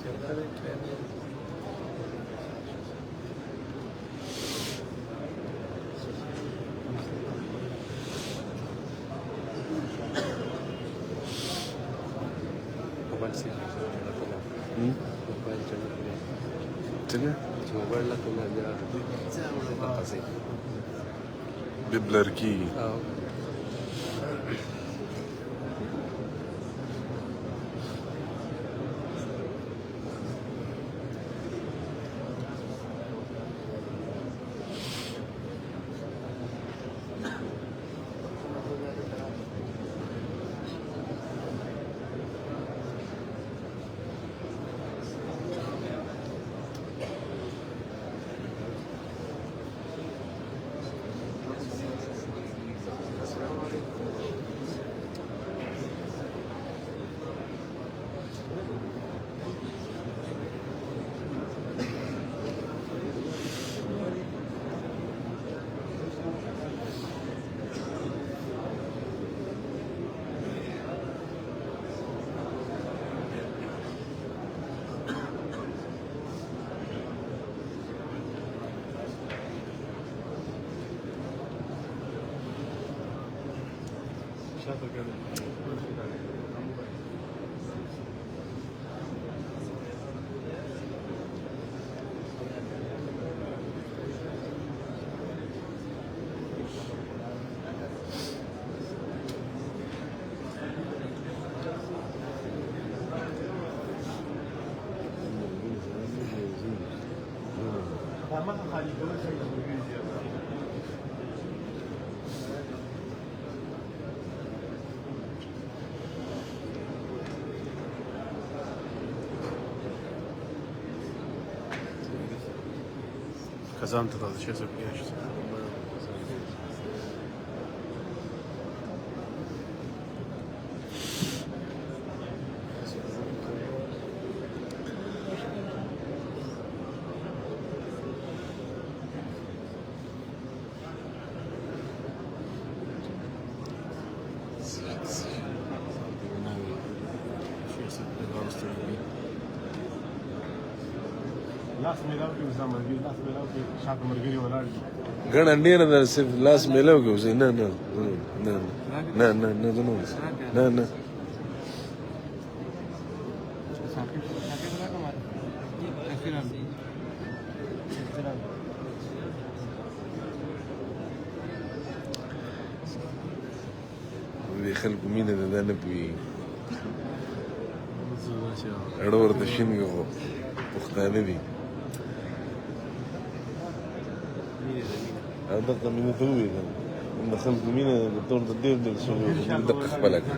Cerca de tren. Mobile से मोबाइल څنګه موبایل لا کومه بیا څه پسې د بلر کیږي او Kazan tadı şey yapıyor işte. لاس میلاو کې وسام مرګي لاس میلاو کې شاته مرګي ولاړ دي ګڼه ډېره ده صرف لاس میلاو کې اوسئ نه نه نه نه نه نه زه نه نه نه د خلکو مینه ده دا نه پوهېږي اړه ورته شینګه خو پښتانه دي دغه مینه ته وویل د خلکو مینه د تور د ډېر ډېر شوی دقه خپله کړه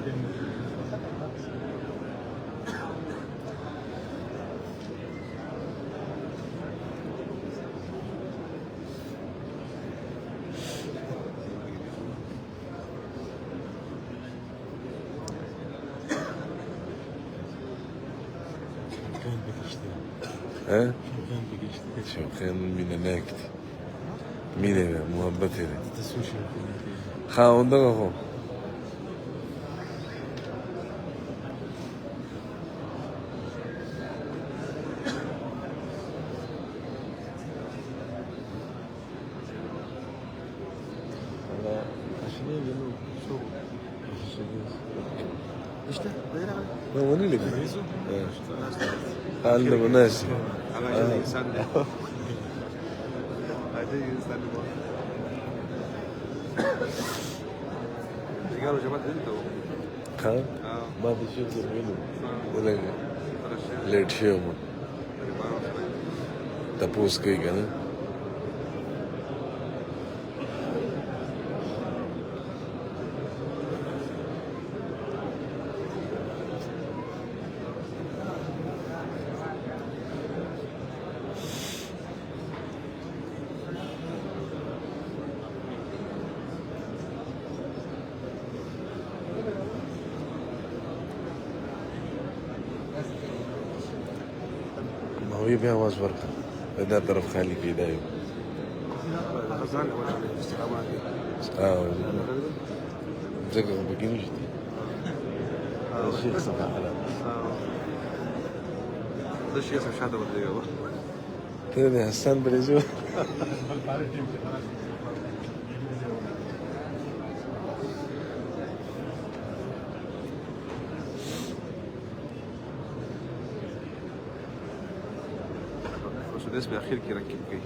شوقیان مینه ناک دي مینه ده محبت ده خاوندغه خو ما وني لك قال له مناسب llegaron llamadas dentro ها ما في شيء منه ولا ليت شيء ما تپوس کوي کنه وی بیا आवाज ورکړه دا طرف خالی کیدا یو ځکه پکې نشته شیخ صفا حلال ده شيء اسمه شهاده وديه ته د حسن پرېږو بل پاره ټیم کې خلاص السداس بالاخير كي يركب فيه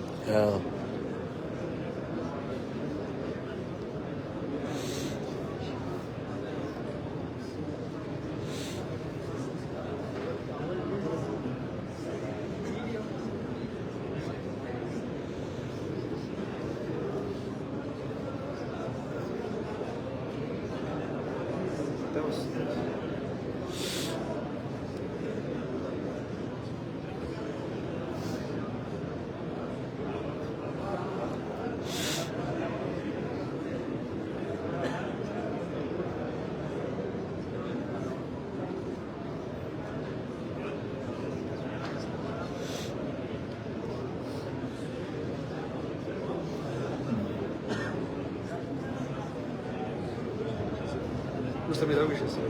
مستمر قوي شو اسمه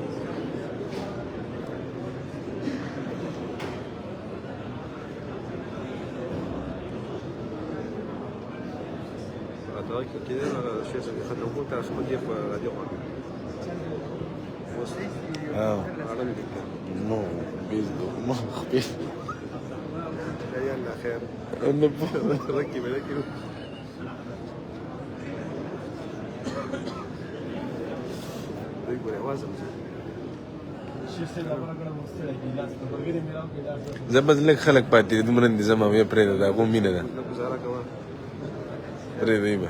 اتذكر كده شيء خد الوقت عشان ما تجيب راديو عالمي بالكامل نو بيزدو ما خبيث يلا خير ركب زه بس لږ خلک پاتې دي دومره انتظام هم یې پرېږده د هغو مینه ده پرېږدی به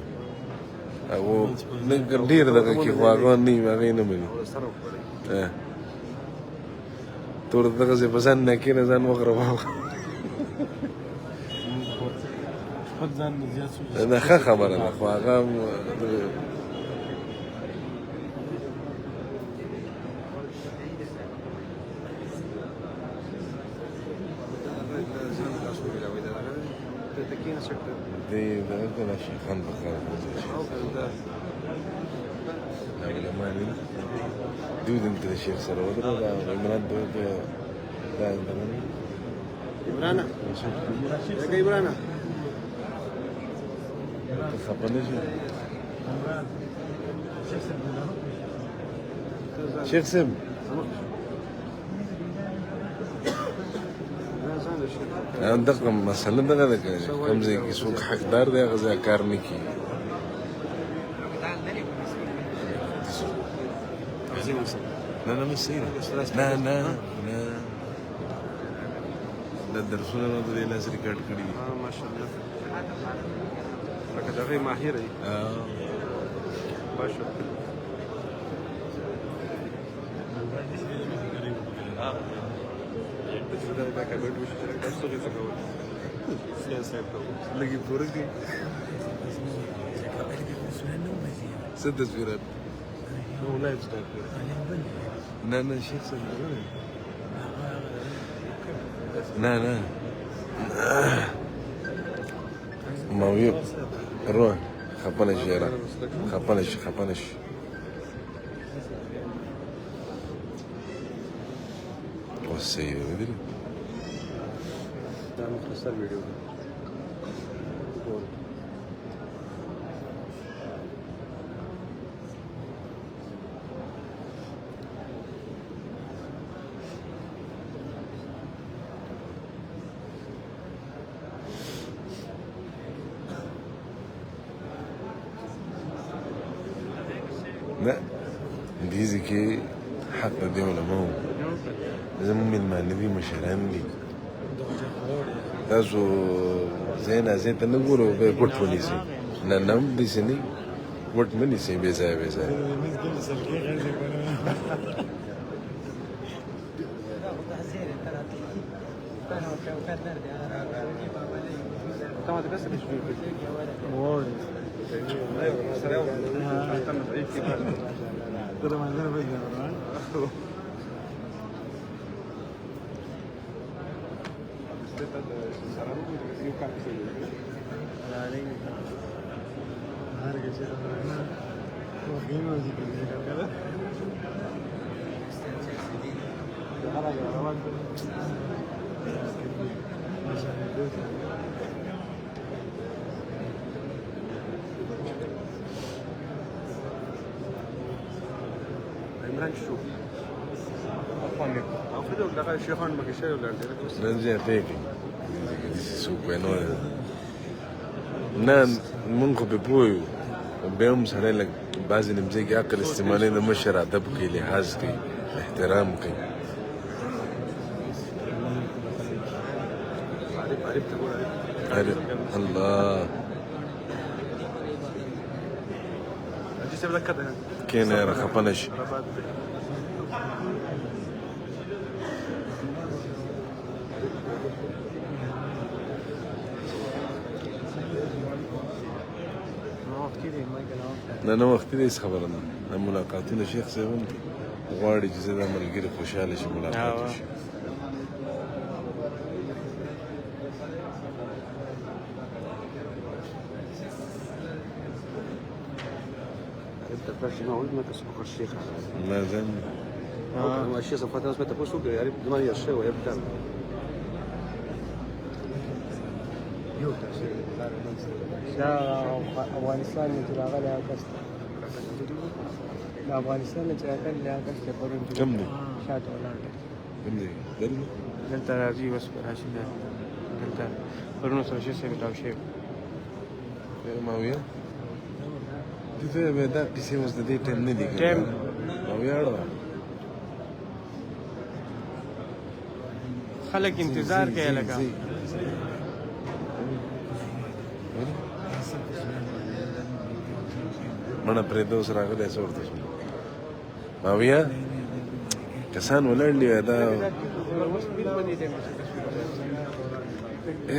هغو لږ ډېر دغه کې خو هغه نه وي هغه یې نه مني تور دغه ځای په ځان نه کښېنه ځان وغربه دا ښه خبره ده خو هغه ده كده شيخان بخار علماء دود انت الشيخ سرودر ولا عمران دود ده إبرانا يا إبرانا خبرنيش شيخ سم دغه مسله دغه ده کوم ځای کې څوک حقدار دی هغه ځای کار نه کوي نه مش صحیح نه دا درسونه نو د لاس ریکارډ کړي دي ماشاءالله لکه دغه ماهر دی ماشاءالله دا کبر وش چې تاسو څه کوئ سیاست کوئ لګي پوره کې څه تصویرات نو لایف سټایل نه شیخ څنګه نه مویب روح خپنه شيرا خپنه وسيء بدل ده مختصر فيديو لا دي زكي حق دي علماء زموږ میلمانه دي مشران دي تاسو زه ته نه ګورو به ګوټ ونیسئ نه داسې نه ګوټ مه نیسئ بې ځایه شو او فدو لغا شيخان ما كشي ولا نن زیاتې کوي سو په نو نن مونږ په پویو به هم سره لګ بعضې نمځي کې عقل استعمالي د مشر ادب کوي لحاظ کوي احترام کوي عرفت تقول الله جيت مذكر كين يا خفنش نه وخت دې هیڅ خبره نه ملاقاتونه شیخ صاحب هم غواړي چې زه د ملګري خوشحاله شي ملاقات وشي ما ولد ما تسبق الشيخ لا زين هو الشيخ صفات ناس ما تبوسوا يعني ما هي الشيء ويبدا دا افغانستان نه چې راغلی کس د افغانستان نه چې راغلی کس ته پرون کم دی شاته ولاړ دی کم دی دلته راځي اوس راشي دی دلته پرون سره شي سره تاو شي ماویه ته به دا کیسې اوس د دې ټیم نه دی ټیم ماویه اړه خلک انتظار کوي لکه مړه پرې د اوس راغلی څه ورته شو ماویه کسان ولاړ دي دا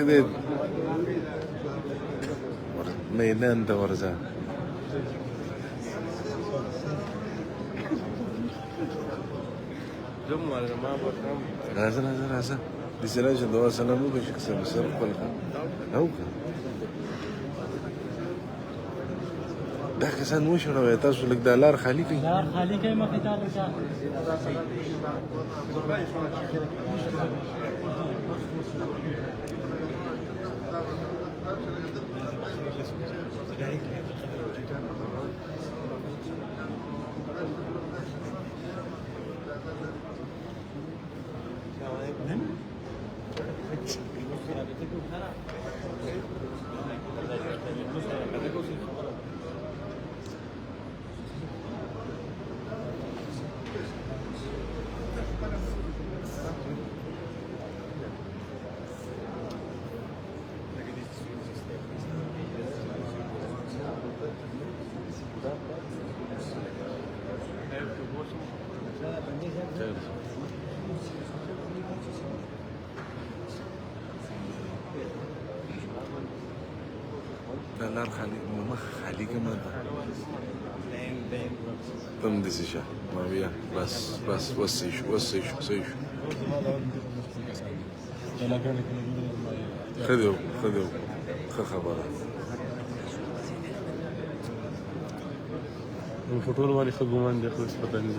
دې میدان ته ورځه راځه دې سره چې دعا سلام وکړي چې سر خپل او دا کسان وشوړوي تاسو لږ د لار خالي کړئ لار خالي کوي مخې ته دا لار خالي مخ خالي کما ده تم دې شي ما بیا بس وسیش خذوا خبره فټول باندې خګومان دي خو پته نه